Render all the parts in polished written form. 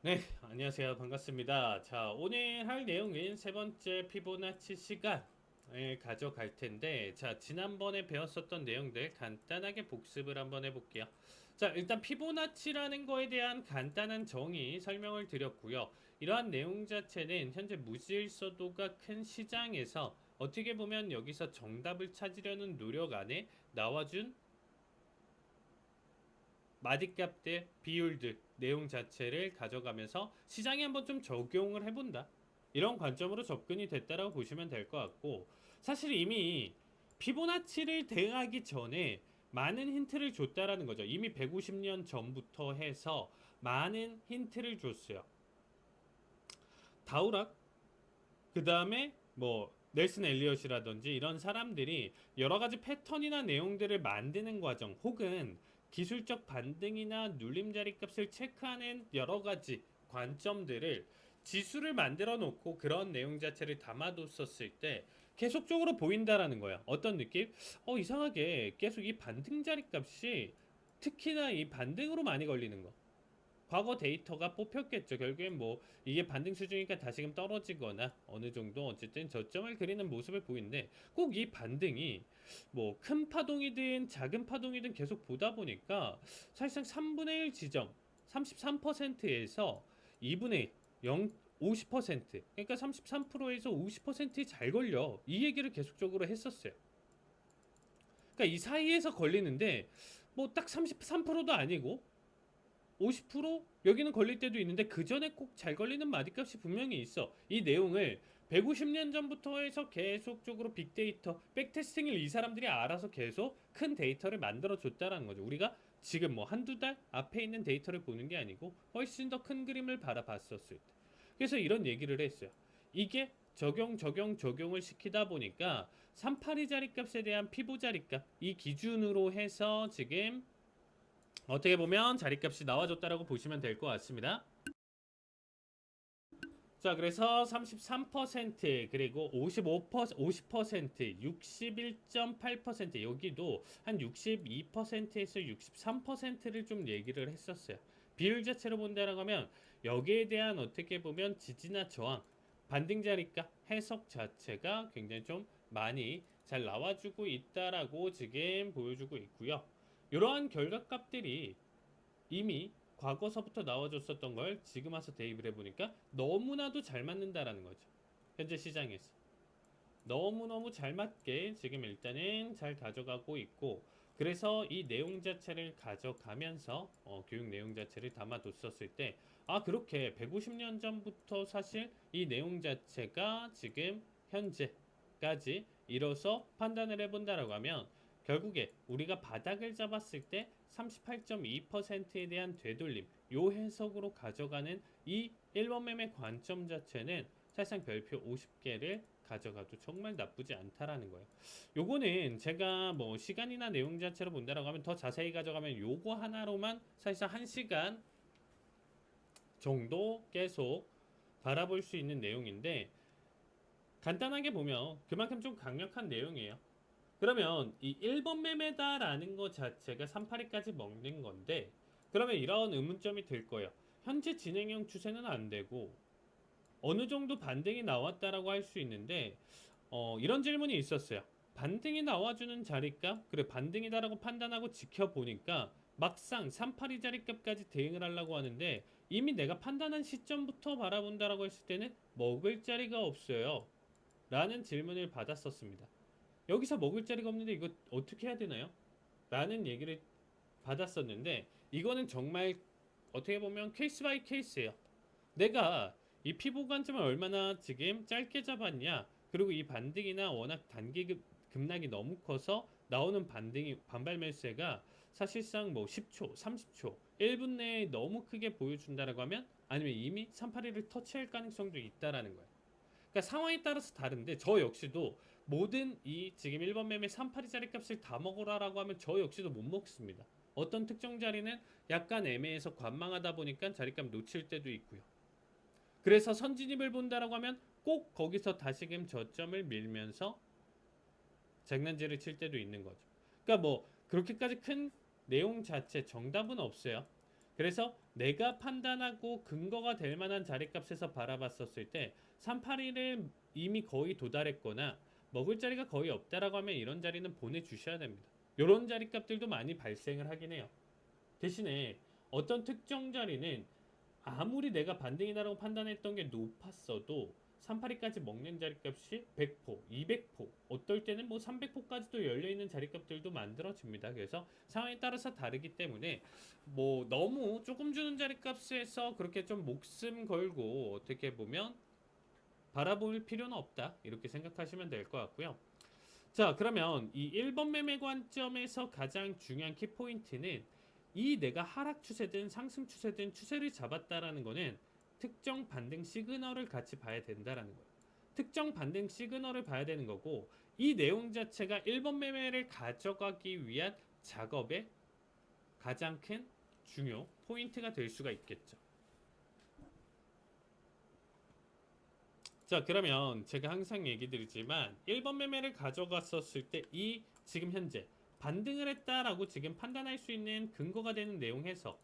네, 안녕하세요. 반갑습니다. 자, 오늘 할 내용은 세 번째 피보나치 시간을 가져갈 텐데, 자, 지난번에 배웠었던 내용들 간단하게 복습을 한번 해볼게요. 자, 일단 피보나치라는 거에 대한 간단한 정의 설명을 드렸고요. 이러한 내용 자체는 현재 무질서도가 큰 시장에서 어떻게 보면 여기서 정답을 찾으려는 노력 안에 나와준 마디값들, 비율들, 내용 자체를 가져가면서 시장에 한번 좀 적용을 해본다. 이런 관점으로 접근이 됐다라고 보시면 될 것 같고, 사실 이미 피보나치를 대응하기 전에 많은 힌트를 줬다라는 거죠. 이미 150년 전부터 해서 많은 힌트를 줬어요. 다우락, 그 다음에 뭐 넬슨 엘리엇이라든지 이런 사람들이 여러 가지 패턴이나 내용들을 만드는 과정 혹은 기술적 반등이나 눌림 자리 값을 체크하는 여러 가지 관점들을 지수를 만들어 놓고 그런 내용 자체를 담아뒀었을 때 계속적으로 보인다라는 거야. 어떤 느낌? 이상하게 계속 이 반등 자리 값이 특히나 이 반등으로 많이 걸리는 거. 과거 데이터가 뽑혔겠죠. 결국엔 뭐 이게 반등 수준이니까 다시금 떨어지거나 어느 정도 어쨌든 저점을 그리는 모습을 보이는데 꼭 이 반등이 뭐 큰 파동이든 작은 파동이든 계속 보다 보니까 사실상 3분의 1 지점 33%에서 2분의 1 0 50% 그러니까 33%에서 50%잘 걸려 이 얘기를 계속적으로 했었어요. 그러니까 이 사이에서 걸리는데 뭐 딱 33%도 아니고 50% 여기는 걸릴 때도 있는데 그 전에 꼭 잘 걸리는 마디값이 분명히 있어. 이 내용을 150년 전부터 해서 계속적으로 빅데이터, 백테스팅을 이 사람들이 알아서 계속 큰 데이터를 만들어 줬다라는 거죠. 우리가 지금 뭐 한두 달 앞에 있는 데이터를 보는 게 아니고 훨씬 더 큰 그림을 바라봤었을 때. 그래서 이런 얘기를 했어요. 이게 적용을 시키다 보니까 382 자리값에 대한 피보 자리값 이 기준으로 해서 지금 어떻게 보면 자리값이 나와줬다라고 보시면 될 것 같습니다. 자, 그래서 33% 그리고 50%, 61.8% 여기도 한 62%에서 63%를 좀 얘기를 했었어요. 비율 자체로 본다라고 하면 여기에 대한 어떻게 보면 지지나 저항, 반등 자리가 해석 자체가 굉장히 좀 많이 잘 나와주고 있다라고 지금 보여주고 있고요. 이러한 결과값들이 이미 과거서부터 나와줬었던 걸 지금 와서 대입을 해보니까 너무나도 잘 맞는다라는 거죠. 현재 시장에서. 너무너무 잘 맞게 지금 일단은 잘 가져가고 있고 그래서 이 내용 자체를 가져가면서 교육 내용 자체를 담아뒀었을 때 그렇게 150년 전부터 사실 이 내용 자체가 지금 현재까지 이뤄서 판단을 해본다라고 하면 결국에 우리가 바닥을 잡았을 때 38.2%에 대한 되돌림 요 해석으로 가져가는 이 1번 매매 관점 자체는 사실상 별표 50개를 가져가도 정말 나쁘지 않다라는 거예요. 요거는 제가 뭐 시간이나 내용 자체로 본다라고 하면 더 자세히 가져가면 요거 하나로만 사실상 1시간 정도 계속 바라볼 수 있는 내용인데 간단하게 보면 그만큼 좀 강력한 내용이에요. 그러면 이 1번 매매다라는 것 자체가 382까지 먹는 건데 그러면 이런 의문점이 들 거예요. 현재 진행형 추세는 안 되고 어느 정도 반등이 나왔다라고 할 수 있는데 이런 질문이 있었어요. 반등이 나와주는 자리값, 그래 반등이다라고 판단하고 지켜보니까 막상 382 자리값까지 대응을 하려고 하는데 이미 내가 판단한 시점부터 바라본다라고 했을 때는 먹을 자리가 없어요. 라는 질문을 받았었습니다. 여기서 먹을 자리가 없는데 이거 어떻게 해야 되나요? 라는 얘기를 받았었는데 이거는 정말 어떻게 보면 케이스 바이 케이스예요. 내가 이 피보 관점을 얼마나 지금 짧게 잡았냐 그리고 이 반등이나 워낙 단기 급락이 너무 커서 나오는 반등이 반발 매수세가 사실상 뭐 10초, 30초, 1분 내에 너무 크게 보여준다라고 하면 아니면 이미 381을 터치할 가능성도 있다라는 거예요. 그러니까 상황에 따라서 다른데 저 역시도 모든 이 지금 1번 매매 382 자리 값을 다 먹으라라고 하면 저 역시도 못 먹습니다. 어떤 특정 자리는 약간 애매해서 관망하다 보니까 자리값 놓칠 때도 있고요. 그래서 선진입을 본다라고 하면 꼭 거기서 다시금 저점을 밀면서 장난질을 칠 때도 있는 거죠. 그러니까 뭐 그렇게까지 큰 내용 자체 정답은 없어요. 그래서 내가 판단하고 근거가 될 만한 자리값에서 바라봤었을 때 381을 이미 거의 도달했거나 먹을 자리가 거의 없다라고 하면 이런 자리는 보내주셔야 됩니다. 이런 자리값들도 많이 발생을 하긴 해요. 대신에 어떤 특정 자리는 아무리 내가 반등이다라고 판단했던 게 높았어도 382까지 먹는 자리값이 100포, 200포, 어떨 때는 뭐 300포까지도 열려있는 자리값들도 만들어집니다. 그래서 상황에 따라서 다르기 때문에 뭐 너무 조금 주는 자리값에서 그렇게 좀 목숨 걸고 어떻게 보면 바라볼 필요는 없다. 이렇게 생각하시면 될 것 같고요. 자, 그러면 이 1번 매매 관점에서 가장 중요한 키포인트는 이 내가 하락 추세든 상승 추세든 추세를 잡았다라는 거는 특정 반등 시그널을 같이 봐야 된다라는 거예요. 특정 반등 시그널을 봐야 되는 거고 이 내용 자체가 1번 매매를 가져가기 위한 작업의 가장 큰 중요 포인트가 될 수가 있겠죠. 자, 그러면 제가 항상 얘기 드리지만 1번 매매를 가져갔었을 때 이 지금 현재 반등을 했다라고 지금 판단할 수 있는 근거가 되는 내용 해석,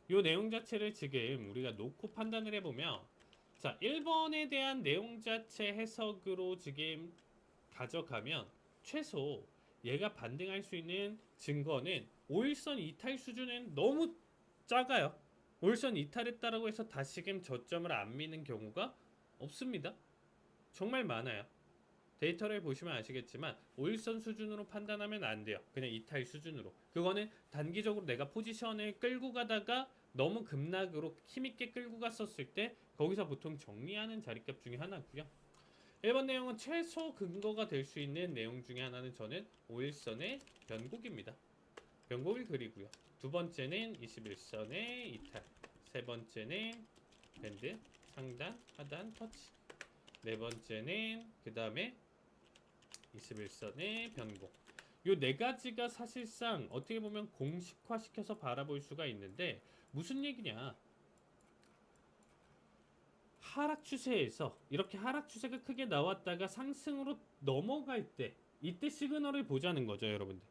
이 내용 자체를 지금 우리가 놓고 판단을 해보면, 자, 1번에 대한 내용 자체 해석으로 지금 가져가면 최소 얘가 반등할 수 있는 증거는 5일선 이탈 수준은 너무 작아요. 5일선 이탈했다라고 해서 다시금 저점을 안 미는 경우가 없습니다. 정말 많아요. 데이터를 보시면 아시겠지만 5일선 수준으로 판단하면 안 돼요. 그냥 이탈 수준으로. 그거는 단기적으로 내가 포지션을 끌고 가다가 너무 급락으로 힘있게 끌고 갔었을 때 거기서 보통 정리하는 자리값 중에 하나고요. 1번 내용은 최소 근거가 될 수 있는 내용 중에 하나는 저는 5일선의 변곡입니다. 변곡을 그리고요. 두 번째는 21선의 이탈. 세 번째는 밴드 상단 하단 터치. 네 번째는 그 다음에 21선의 변곡. 요 네 가지가 사실상 어떻게 보면 공식화시켜서 바라볼 수가 있는데 무슨 얘기냐? 하락 추세에서 이렇게 하락 추세가 크게 나왔다가 상승으로 넘어갈 때 이때 시그널을 보자는 거죠, 여러분들.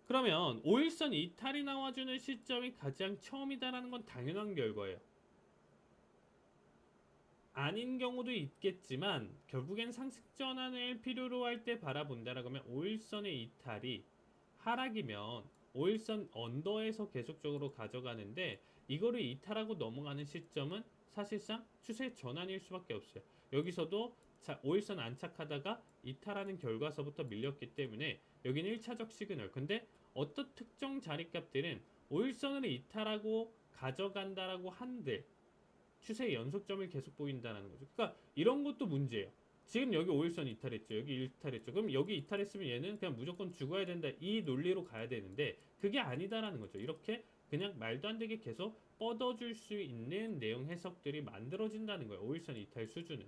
그러면 5일선 이탈이 나와주는 시점이 가장 처음이다라는 건 당연한 결과예요. 아닌 경우도 있겠지만 결국엔 상승 전환을 필요로 할 때 바라본다라고 하면 5일선의 이탈이 하락이면 5일선 언더에서 계속적으로 가져가는데 이거를 이탈하고 넘어가는 시점은 사실상 추세 전환일 수밖에 없어요. 여기서도 5일선 안착하다가 이탈하는 결과서부터 밀렸기 때문에 여기는 1차적 시그널. 근데 어떤 특정 자리값들은 5일선을 이탈하고 가져간다라고 한들 추세의 연속점을 계속 보인다는 거죠. 그러니까 이런 것도 문제예요. 지금 여기 5일선 이탈했죠. 여기 이탈했죠. 그럼 여기 이탈했으면 얘는 그냥 무조건 죽어야 된다. 이 논리로 가야 되는데 그게 아니다라는 거죠. 이렇게 그냥 말도 안 되게 계속 뻗어줄 수 있는 내용 해석들이 만들어진다는 거예요. 5일선 이탈 수준은.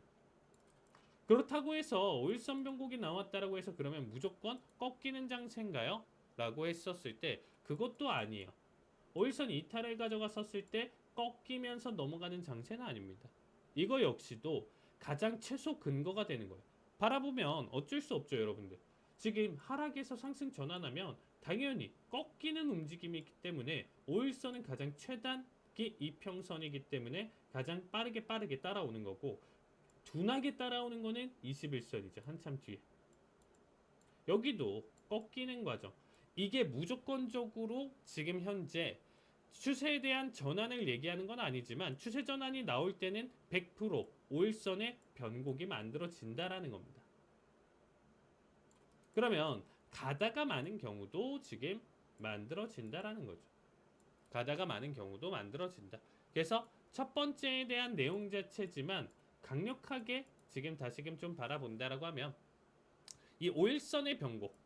그렇다고 해서 5일선 변곡이 나왔다라고 해서 그러면 무조건 꺾이는 장세인가요? 라고 했었을 때 그것도 아니에요. 5일선 이탈을 가져갔었을 때 꺾이면서 넘어가는 장세는 아닙니다. 이거 역시도 가장 최소 근거가 되는 거예요. 바라보면 어쩔 수 없죠, 여러분들. 지금 하락에서 상승 전환하면 당연히 꺾이는 움직임이기 때문에 5일선은 가장 최단기 이평선이기 때문에 가장 빠르게 따라오는 거고 둔하게 따라오는 거는 21선이죠. 한참 뒤에. 여기도 꺾이는 과정. 이게 무조건적으로 지금 현재 추세에 대한 전환을 얘기하는 건 아니지만 추세 전환이 나올 때는 100% 5일선의 변곡이 만들어진다라는 겁니다. 그러면 가다가 많은 경우도 지금 만들어진다라는 거죠. 가다가 많은 경우도 만들어진다. 그래서 첫 번째에 대한 내용 자체지만 강력하게 지금 다시금 좀 바라본다라고 하면 이 5일선의 변곡,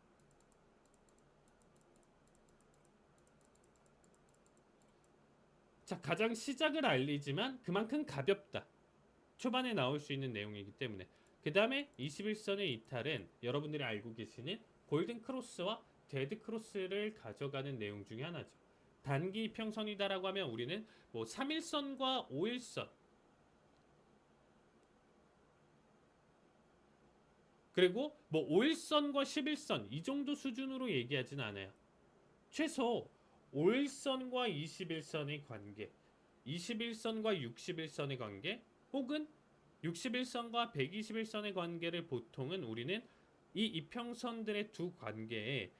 자, 가장 시작을 알리지만 그만큼 가볍다. 초반에 나올 수 있는 내용이기 때문에. 그 다음에 21선의 이탈은 여러분들이 알고 계시는 골든 크로스와 데드 크로스를 가져가는 내용 중에 하나죠. 단기 이평선이다라고 하면 우리는 뭐 3일선과 5일선 그리고 뭐 5일선과 11선 이 정도 수준으로 얘기하진 않아요. 최소 5일선과 21선의 관계, 21선과 61선의 관계, 혹은 61선과 121선의 관계를 보통은 우리는 이 이평선들의 두 관계에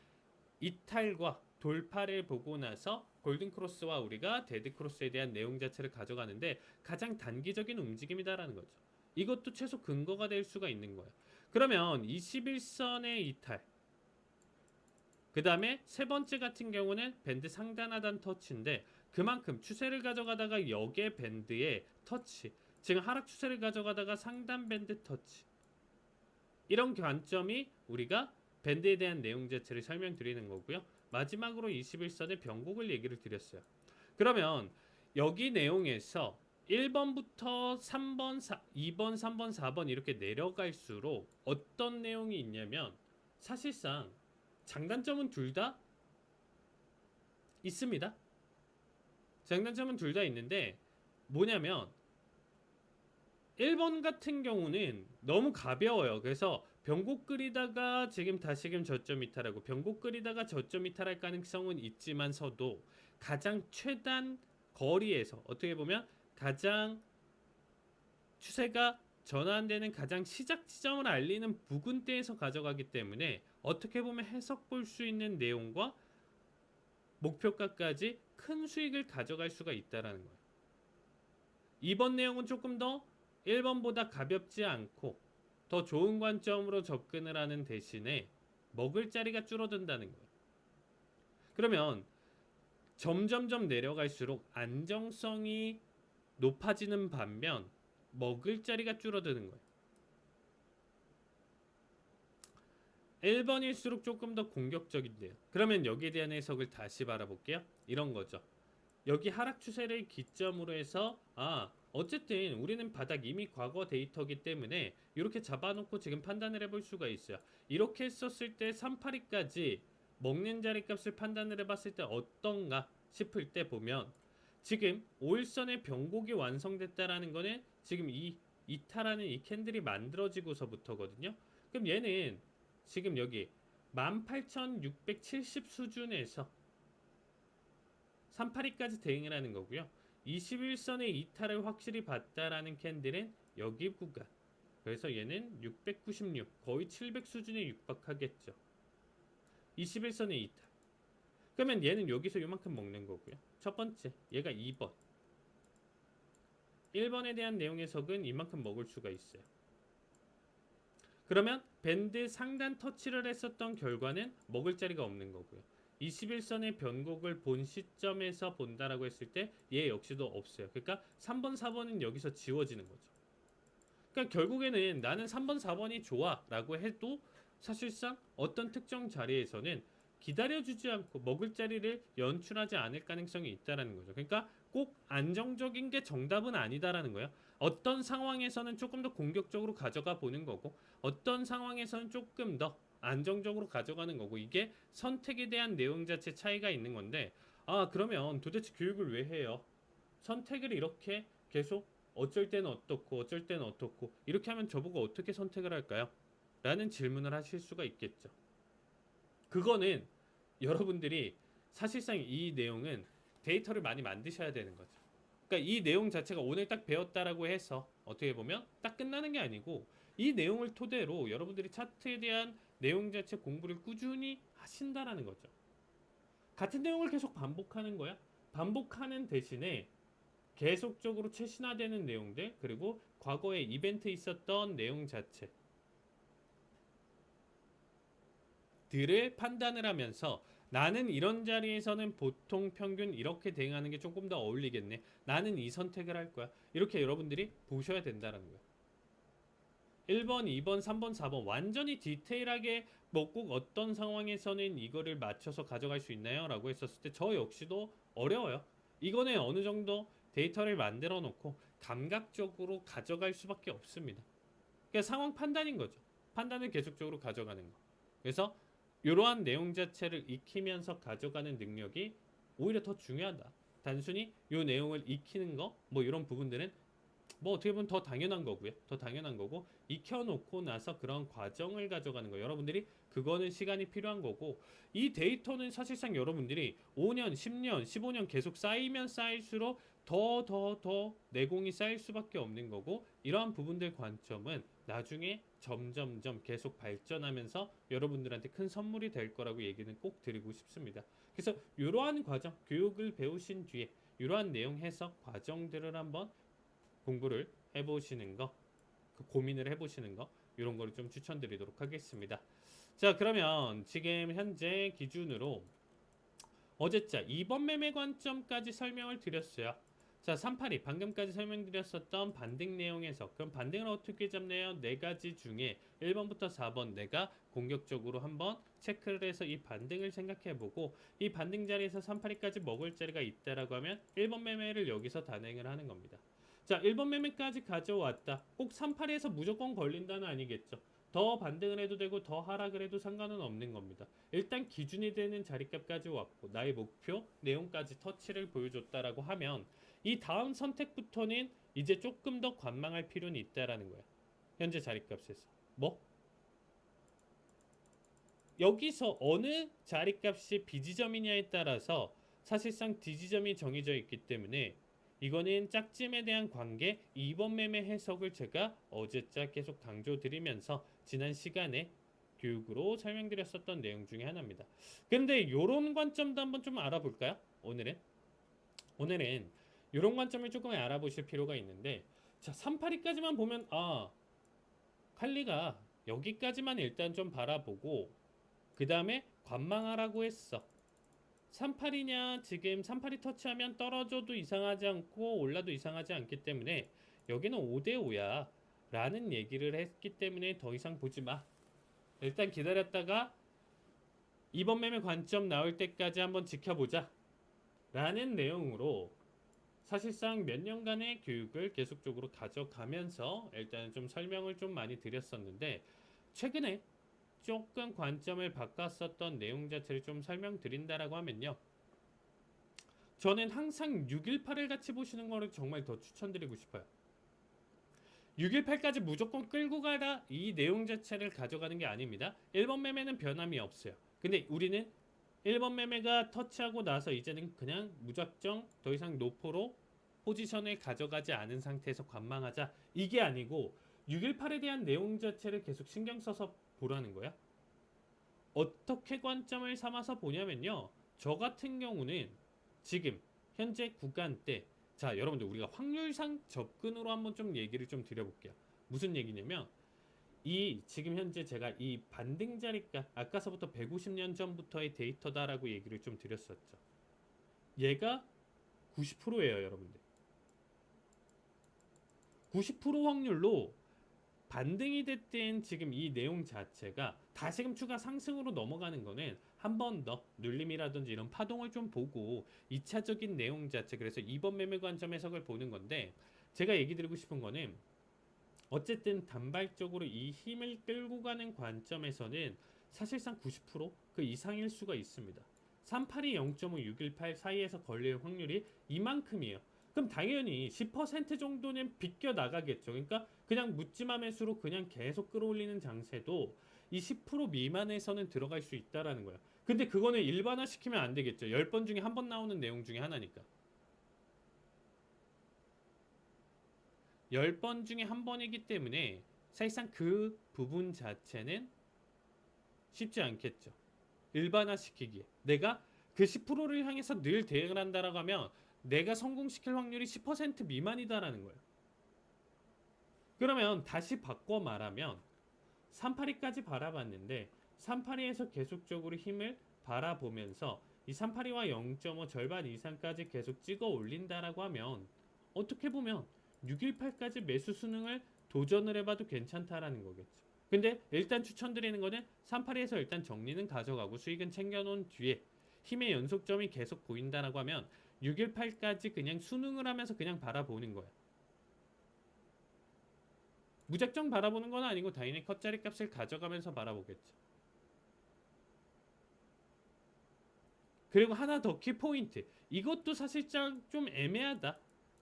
이탈과 돌파를 보고 나서 골든크로스와 우리가 데드크로스에 대한 내용 자체를 가져가는데 가장 단기적인 움직임이다라는 거죠. 이것도 최소 근거가 될 수가 있는 거예요. 그러면 21선의 이탈, 그 다음에 세 번째 같은 경우는 밴드 상단 하단 터치인데 그만큼 추세를 가져가다가 역의 밴드의 터치, 지금 하락 추세를 가져가다가 상단 밴드 터치, 이런 관점이 우리가 밴드에 대한 내용 자체를 설명드리는 거고요. 마지막으로 21선의 변곡을 얘기를 드렸어요. 그러면 여기 내용에서 1번부터 3번, 2번, 3번, 4번 이렇게 내려갈수록 어떤 내용이 있냐면 사실상 장단점은 둘 다 있습니다. 장단점은 둘 다 있는데 뭐냐면 1번 같은 경우는 너무 가벼워요. 그래서 변곡 끓이다가 지금 다시금 저점 이탈하고 변곡 끓이다가 저점 이탈할 가능성은 있지만서도 가장 최단 거리에서 어떻게 보면 가장 추세가 전환되는 가장 시작 지점을 알리는 부근대에서 가져가기 때문에 어떻게 보면 해석 볼 수 있는 내용과 목표가까지 큰 수익을 가져갈 수가 있다라는 거예요. 이번 내용은 조금 더 1번보다 가볍지 않고 더 좋은 관점으로 접근을 하는 대신에 먹을 자리가 줄어든다는 거예요. 그러면 점점점 내려갈수록 안정성이 높아지는 반면 먹을 자리가 줄어드는 거예요. 1번일수록 조금 더 공격적인데요. 그러면 여기에 대한 해석을 다시 바라볼게요. 이런 거죠. 여기 하락 추세를 기점으로 해서 어쨌든 우리는 바닥 이미 과거 데이터기 때문에 이렇게 잡아놓고 지금 판단을 해볼 수가 있어요. 이렇게 했었을 때 382까지 먹는 자리값을 판단을 해봤을 때 어떤가 싶을 때 보면 지금 5일선의 변곡이 완성됐다라는 거는 지금 이 이탈하는 이 캔들이 만들어지고서부터거든요. 그럼 얘는 지금 여기 18,670 수준에서 382까지 대응을 하는 거고요. 21선의 이탈을 확실히 봤다라는 캔들은 여기 구간. 그래서 얘는 696, 거의 700 수준에 육박하겠죠. 21선의 이탈. 그러면 얘는 여기서 요만큼 먹는 거고요. 첫 번째, 얘가 2번. 1번에 대한 내용 해석은 이만큼 먹을 수가 있어요. 그러면 밴드 상단 터치를 했었던 결과는 먹을 자리가 없는 거고요. 21선의 변곡을 본 시점에서 본다라고 했을 때 얘 역시도 없어요. 그러니까 3번, 4번은 여기서 지워지는 거죠. 그러니까 결국에는 나는 3번, 4번이 좋아 라고 해도 사실상 어떤 특정 자리에서는 기다려주지 않고 먹을 자리를 연출하지 않을 가능성이 있다는 거죠. 그러니까 꼭 안정적인 게 정답은 아니다라는 거예요. 어떤 상황에서는 조금 더 공격적으로 가져가 보는 거고 어떤 상황에서는 조금 더 안정적으로 가져가는 거고 이게 선택에 대한 내용 자체 차이가 있는 건데 그러면 도대체 교육을 왜 해요? 선택을 이렇게 계속 어쩔 때는 어떻고 어쩔 때는 어떻고 이렇게 하면 저보고 어떻게 선택을 할까요? 라는 질문을 하실 수가 있겠죠. 그거는 여러분들이 사실상 이 내용은 데이터를 많이 만드셔야 되는 거죠. 그러니까 이 내용 자체가 오늘 딱 배웠다라고 해서 어떻게 보면 딱 끝나는 게 아니고 이 내용을 토대로 여러분들이 차트에 대한 내용 자체 공부를 꾸준히 하신다라는 거죠. 같은 내용을 계속 반복하는 거야. 반복하는 대신에 계속적으로 최신화되는 내용들 그리고 과거에 이벤트 있었던 내용 자체 들을 판단을 하면서 나는 이런 자리에서는 보통 평균 이렇게 대응하는 게 조금 더 어울리겠네. 나는 이 선택을 할 거야. 이렇게 여러분들이 보셔야 된다는 거예요. 1번, 2번, 3번, 4번 완전히 디테일하게 뭐 꼭 어떤 상황에서는 이거를 맞춰서 가져갈 수 있나요? 라고 했었을 때 저 역시도 어려워요. 이거는 어느 정도 데이터를 만들어 놓고 감각적으로 가져갈 수밖에 없습니다. 그러니까 상황 판단인 거죠. 판단을 계속적으로 가져가는 거. 그래서 이러한 내용 자체를 익히면서 가져가는 능력이 오히려 더 중요하다. 단순히 이 내용을 익히는 거, 뭐 이런 부분들은 뭐 어떻게 보면 더 당연한 거고요. 더 당연한 거고 익혀놓고 나서 그런 과정을 가져가는 거 여러분들이 그거는 시간이 필요한 거고 이 데이터는 사실상 여러분들이 5년, 10년, 15년 계속 쌓이면 쌓일수록 더 내공이 쌓일 수밖에 없는 거고 이러한 부분들 관점은 나중에 점점점 계속 발전하면서 여러분들한테 큰 선물이 될 거라고 얘기는 꼭 드리고 싶습니다. 그래서 이러한 과정, 교육을 배우신 뒤에 이러한 내용 해석 과정들을 한번 공부를 해보시는 거, 그 고민을 해보시는 거, 이런 거를 좀 추천드리도록 하겠습니다. 자, 그러면 지금 현재 기준으로 어제자 2번 매매 관점까지 설명을 드렸어요. 자, 382 방금까지 설명드렸었던 반등 내용에서 그럼 반등을 어떻게 잡나요? 네 가지 중에 1번부터 4번 내가 공격적으로 한번 체크를 해서 이 반등을 생각해보고 이 반등 자리에서 382까지 먹을 자리가 있다라고 하면 1번 매매를 여기서 단행을 하는 겁니다. 자, 1번 매매까지 가져왔다. 꼭 382에서 무조건 걸린다는 아니겠죠. 더 반등을 해도 되고 더 하락을 해도 상관은 없는 겁니다. 일단 기준이 되는 자리값까지 왔고 나의 목표 내용까지 터치를 보여줬다라고 하면 이 다음 선택부터는 이제 조금 더 관망할 필요는 있다라는 거야. 현재 자리값에서 뭐? 여기서 어느 자리값이 비지점이냐에 따라서 사실상 D지점이 정해져 있기 때문에 이거는 짝짐에 대한 관계 2번 매매 해석을 제가 어제자 계속 강조드리면서 지난 시간에 교육으로 설명드렸었던 내용 중에 하나입니다. 근데 이런 관점도 한번 좀 알아볼까요? 오늘은 이런 관점을 조금 알아보실 필요가 있는데 자 382까지만 보면 칼리가 여기까지만 일단 좀 바라보고 그 다음에 관망하라고 했어. 38이냐 지금 38이 터치하면 떨어져도 이상하지 않고 올라도 이상하지 않기 때문에 여기는 5대5야 라는 얘기를 했기 때문에 더 이상 보지 마. 일단 기다렸다가 이번 매매 관점 나올 때까지 한번 지켜보자 라는 내용으로 사실상 몇 년간의 교육을 계속적으로 가져가면서 일단 좀 설명을 좀 많이 드렸었는데 최근에 조금 관점을 바꿨었던 내용 자체를 좀 설명드린다라고 하면요. 저는 항상 618을 같이 보시는 거를 정말 더 추천드리고 싶어요. 618까지 무조건 끌고 가라 이 내용 자체를 가져가는 게 아닙니다. 1번 매매는 변함이 없어요. 근데 우리는 1번 매매가 터치하고 나서 이제는 그냥 무작정 더 이상 노포로 포지션을 가져가지 않은 상태에서 관망하자 이게 아니고 618에 대한 내용 자체를 계속 신경 써서 보라는 거야. 어떻게 관점을 삼아서 보냐면요. 저 같은 경우는 지금 현재 구간대 자 여러분들 우리가 확률상 접근으로 한번 좀 얘기를 좀 드려볼게요. 무슨 얘기냐면 이 지금 현재 제가 이 반등 자리가 아까서부터 150년 전부터의 데이터다라고 얘기를 좀 드렸었죠. 얘가 90%예요, 여러분들. 90% 확률로 반등이 됐든 지금 이 내용 자체가 다시금 추가 상승으로 넘어가는 거는 한 번 더 눌림이라든지 이런 파동을 좀 보고 2차적인 내용 자체 그래서 이번 매매 관점 해석을 보는 건데 제가 얘기 드리고 싶은 거는 어쨌든 단발적으로 이 힘을 끌고 가는 관점에서는 사실상 90%그 이상일 수가 있습니다. 382, 0.5, 618 사이에서 걸릴 확률이 이만큼이에요. 그럼 당연히 10% 정도는 비껴 나가겠죠. 그러니까 그냥 묻지마 매수로 그냥 계속 끌어올리는 장세도 이 10% 미만에서는 들어갈 수 있다라는 거야. 근데 그거는 일반화 시키면 안 되겠죠. 10번 중에 한 번 나오는 내용 중에 하나니까. 10번 중에 한 번이기 때문에 사실상 그 부분 자체는 쉽지 않겠죠. 일반화 시키기에. 내가 그 10%를 향해서 늘 대응을 한다라고 하면 내가 성공시킬 확률이 10% 미만이다라는 거예요. 그러면 다시 바꿔 말하면 382까지 바라봤는데 382에서 계속적으로 힘을 바라보면서 이 382와 0.5 절반 이상까지 계속 찍어 올린다라고 하면 어떻게 보면 618까지 매수 수능을 도전을 해봐도 괜찮다라는 거겠죠. 근데 일단 추천드리는 거는 382에서 일단 정리는 가져가고 수익은 챙겨놓은 뒤에 힘의 연속점이 계속 보인다라고 하면 618까지 그냥 수능을 하면서 그냥 바라보는 거야. 무작정 바라보는 건 아니고 당연히 컷자리 값을 가져가면서 바라보겠죠. 그리고 하나 더 키포인트. 이것도 사실상 좀 애매하다.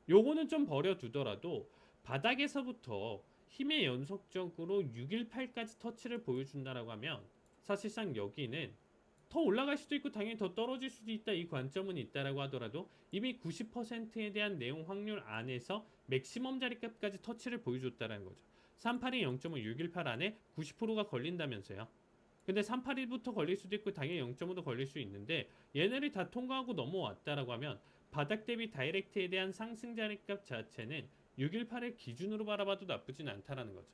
요거는 좀 버려두더라도 바닥에서부터 힘의 연속적으로 618까지 터치를 보여준다라고 하면 사실상 여기는 더 올라갈 수도 있고 당연히 더 떨어질 수도 있다, 이 관점은 있다라고 하더라도 이미 90%에 대한 내용 확률 안에서 맥시멈 자리값까지 터치를 보여줬다라는 거죠. 382 0.5 618 안에 90%가 걸린다면서요. 근데 381부터 걸릴 수도 있고 당연히 0.5도 걸릴 수 있는데 얘네를 다 통과하고 넘어왔다라고 하면 바닥 대비 다이렉트에 대한 상승 자리값 자체는 618을 기준으로 바라봐도 나쁘진 않다라는 거죠.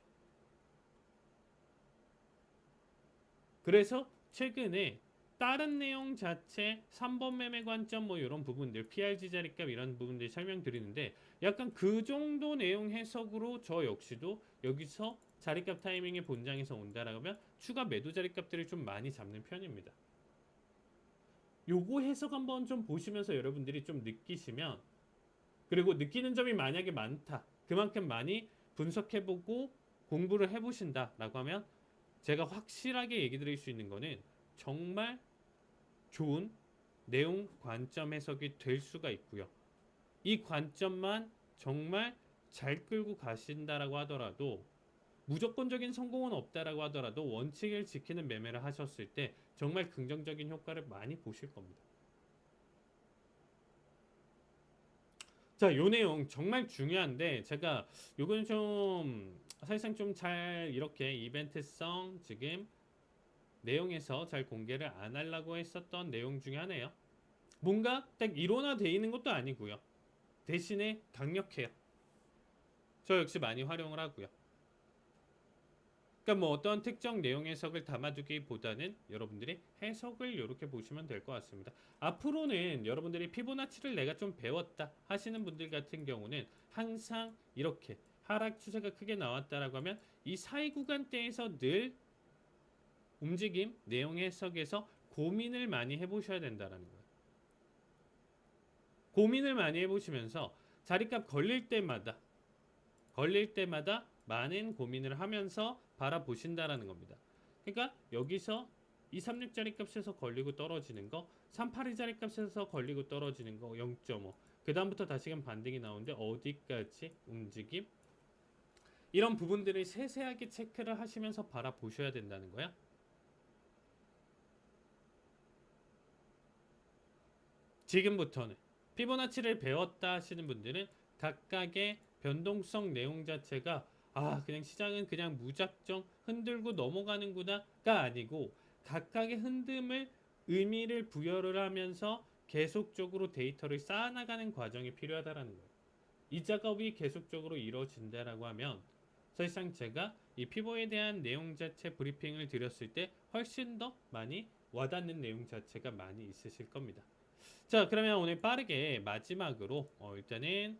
그래서 최근에 다른 내용 자체 3번 매매 관점 뭐 이런 부분들 PRG 자리값 이런 부분들 설명드리는데 약간 그 정도 내용 해석으로 저 역시도 여기서 자리값 타이밍의 본장에서 온다라고 하면 추가 매도 자리값들을 좀 많이 잡는 편입니다. 요거 해석 한번 좀 보시면서 여러분들이 좀 느끼시면, 그리고 느끼는 점이 만약에 많다, 그만큼 많이 분석해보고 공부를 해보신다라고 하면 제가 확실하게 얘기 드릴 수 있는 거는 정말 좋은 내용 관점 해석이 될 수가 있고요. 이 관점만 정말 잘 끌고 가신다라고 하더라도 무조건적인 성공은 없다라고 하더라도 원칙을 지키는 매매를 하셨을 때 정말 긍정적인 효과를 많이 보실 겁니다. 자, 요 내용 정말 중요한데 제가 요거는 좀 사실상 좀 잘 이렇게 이벤트성 지금 내용에서 잘 공개를 안 하려고 했었던 내용 중에 하나예요. 뭔가 딱 일원화되어 있는 것도 아니고요. 대신에 강력해요. 저 역시 많이 활용을 하고요. 그러니까 뭐 어떤 특정 내용 해석을 담아두기보다는 여러분들이 해석을 이렇게 보시면 될 것 같습니다. 앞으로는 여러분들이 피보나치를 내가 좀 배웠다 하시는 분들 같은 경우는 항상 이렇게 하락 추세가 크게 나왔다라고 하면 이 사이 구간대에서 늘 움직임, 내용 해석에서 고민을 많이 해보셔야 된다는 거예요. 고민을 많이 해보시면서 자리값 걸릴 때마다 많은 고민을 하면서 바라보신다라는 겁니다. 그러니까 여기서 236 자리값에서 걸리고 떨어지는 거, 382 자리값에서 걸리고 떨어지는 거 0.5, 그 다음부터 다시금 반등이 나오는데 어디까지 움직임, 이런 부분들을 세세하게 체크를 하시면서 바라보셔야 된다는 거야. 지금부터는 피보나치를 배웠다 하시는 분들은 각각의 변동성 내용 자체가 그냥 시장은 그냥 무작정 흔들고 넘어가는구나가 아니고 각각의 흔듦을 의미를 부여를 하면서 계속적으로 데이터를 쌓아나가는 과정이 필요하다라는 거예요. 이 작업이 계속적으로 이루어진다라고 하면 사실상 제가 이 피보에 대한 내용 자체 브리핑을 드렸을 때 훨씬 더 많이 와닿는 내용 자체가 많이 있으실 겁니다. 자, 그러면 오늘 빠르게 마지막으로 일단은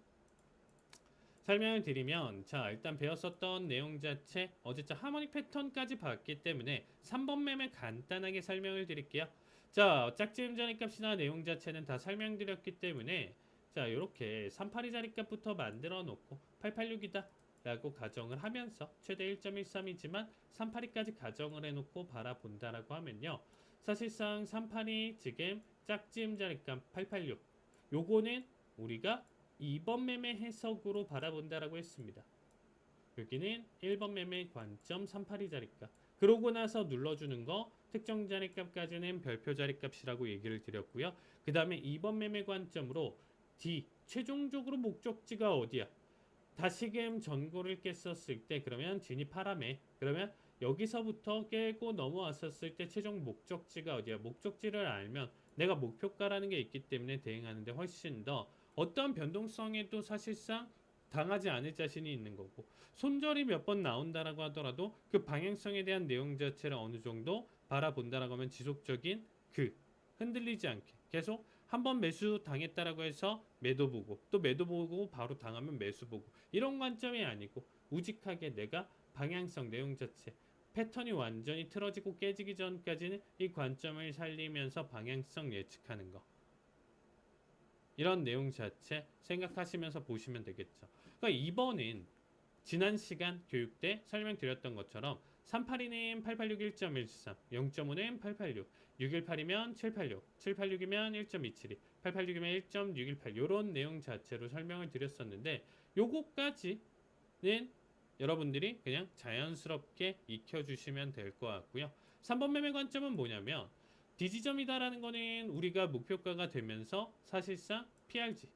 설명을 드리면, 자, 일단 배웠었던 내용 자체 어제자 하모닉 패턴까지 봤기 때문에 3번 매매 간단하게 설명을 드릴게요. 자, 짝지음 자리값이나 내용 자체는 다 설명드렸기 때문에 자, 이렇게 382 자리값부터 만들어 놓고 886이다 라고 가정을 하면서 최대 1.13이지만 382까지 가정을 해놓고 바라본다라고 하면요, 사실상 382 지금 짝지음 자리값 886, 요거는 우리가 2번 매매 해석으로 바라본다라고 했습니다. 여기는 1번 매매 관점 382 자리값. 그러고 나서 눌러주는 거 특정 자리값까지는 별표 자리값이라고 얘기를 드렸고요. 그 다음에 2번 매매 관점으로 D 최종적으로 목적지가 어디야? 다시금 전고를 깼었을 때 그러면 진입하라매. 그러면 여기서부터 깨고 넘어왔었을 때 최종 목적지가 어디야? 목적지를 알면 내가 목표가라는 게 있기 때문에 대응하는데 훨씬 더 어떤 변동성에도 사실상 당하지 않을 자신이 있는 거고, 손절이 몇 번 나온다라고 하더라도 그 방향성에 대한 내용 자체를 어느 정도 바라본다라고 하면 지속적인 흔들리지 않게 계속 한번 매수 당했다라고 해서 매도 보고 또 매도 보고 바로 당하면 매수 보고 이런 관점이 아니고 우직하게 내가 방향성 내용 자체 패턴이 완전히 틀어지고 깨지기 전까지는 이 관점을 살리면서 방향성 예측하는 거, 이런 내용 자체 생각하시면서 보시면 되겠죠. 그러니까 이번엔 지난 시간 교육 때 설명드렸던 것처럼 382는 886 1.13, 0.5는 886, 618이면 786, 786이면 1.272, 886이면 1.618 이런 내용 자체로 설명을 드렸었는데 요거까지 여러분들이 그냥 자연스럽게 익혀주시면 될 것 같고요. 3번 매매 관점은 뭐냐면 디지점이다라는 거는 우리가 목표가가 되면서 사실상 PRG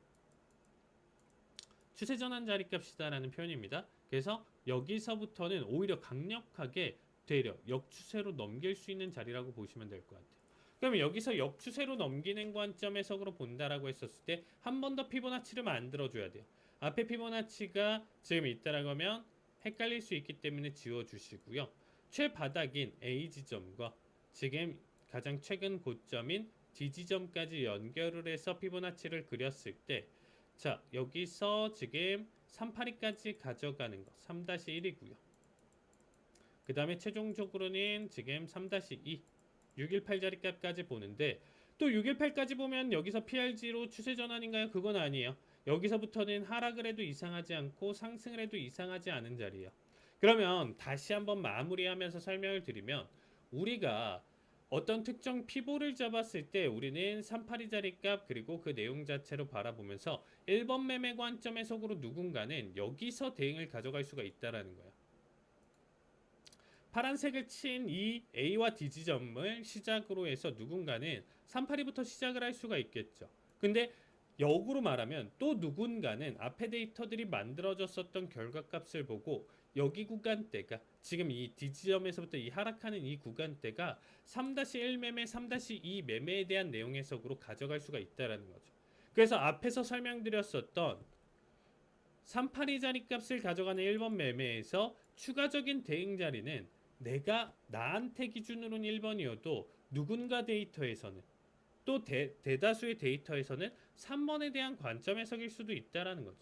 추세 전환 자리값이다라는 표현입니다. 그래서 여기서부터는 오히려 강력하게 되려 역추세로 넘길 수 있는 자리라고 보시면 될 것 같아요. 그러면 여기서 역추세로 넘기는 관점 해석으로 본다라고 했었을 때 한 번 더 피보나치를 만들어줘야 돼요. 앞에 피보나치가 지금 있다라고 하면 헷갈릴 수 있기 때문에 지워주시고요. 최바닥인 A 지점과 지금 가장 최근 고점인 D 지점까지 연결을 해서 피보나치를 그렸을 때 자, 여기서 지금 382까지 가져가는 거 3-1이고요. 그 다음에 최종적으로는 지금 3-2 618 자리값까지 보는데 또 618까지 보면 여기서 PRG로 추세 전환인가요? 그건 아니에요. 여기서부터는 하락을 해도 이상하지 않고 상승을 해도 이상하지 않은 자리예요. 그러면 다시 한번 마무리하면서 설명을 드리면 우리가 어떤 특정 피보를 잡았을 때 우리는 382 자리값 그리고 그 내용 자체로 바라보면서 1번 매매 관점 해석으로 누군가는 여기서 대응을 가져갈 수가 있다라는 거예요. 파란색을 친 이 A와 D 지점을 시작으로 해서 누군가는 382부터 시작을 할 수가 있겠죠. 근데 역으로 말하면 또 누군가는 앞에 데이터들이 만들어졌었던 결과값을 보고 여기 구간대가 지금 이 D 지점에서부터 이 하락하는 이 구간대가 3-1 매매, 3-2 매매에 대한 내용 해석으로 가져갈 수가 있다라는 거죠. 그래서 앞에서 설명드렸었던 382 자리값을 가져가는 1번 매매에서 추가적인 대응 자리는 내가 나한테 기준으로는 1번이어도 누군가 데이터에서는 또 대다수의 데이터에서는 3번에 대한 관점 해석일 수도 있다라는 거죠.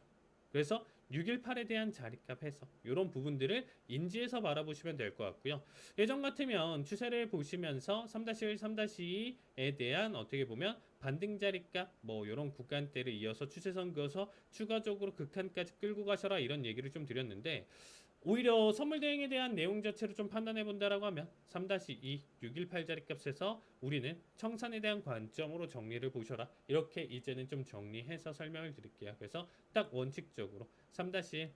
그래서 618에 대한 자리값 해석 이런 부분들을 인지해서 바라보시면 될 것 같고요. 예전 같으면 추세를 보시면서 3-1, 3-2에 대한 어떻게 보면 반등 자리값 뭐 이런 구간대를 이어서 추세선 그어서 추가적으로 극한까지 끌고 가셔라 이런 얘기를 좀 드렸는데 오히려 선물 대행에 대한 내용 자체로 좀 판단해 본다라고 하면 3-2 618 자리값에서 우리는 청산에 대한 관점으로 정리를 보셔라. 이렇게 이제는 좀 정리해서 설명을 드릴게요. 그래서 딱 원칙적으로 3-1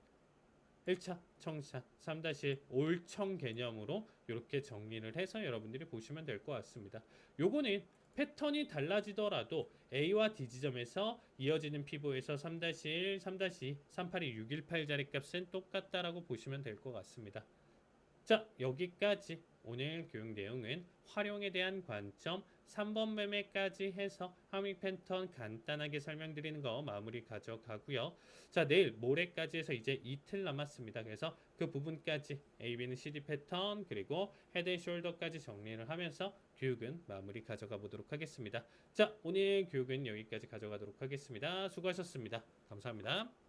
1차 청산, 3-1 올청 개념으로 이렇게 정리를 해서 여러분들이 보시면 될 것 같습니다. 요거는 패턴이 달라지더라도 A와 D 지점에서 이어지는 피보에서 3-1, 3-2, 382, 618 자리값은 똑같다라고 보시면 될 것 같습니다. 자, 여기까지 오늘 교육 내용은 활용에 대한 관점 3번 매매까지 해서 하밍 패턴 간단하게 설명드리는 거 마무리 가져가고요. 자, 내일 모레까지 해서 이제 이틀 남았습니다. 그래서 그 부분까지 AB는 CD 패턴 그리고 헤드 앤 숄더까지 정리를 하면서 교육은 마무리 가져가 보도록 하겠습니다. 자, 오늘 교육은 여기까지 가져가도록 하겠습니다. 수고하셨습니다. 감사합니다.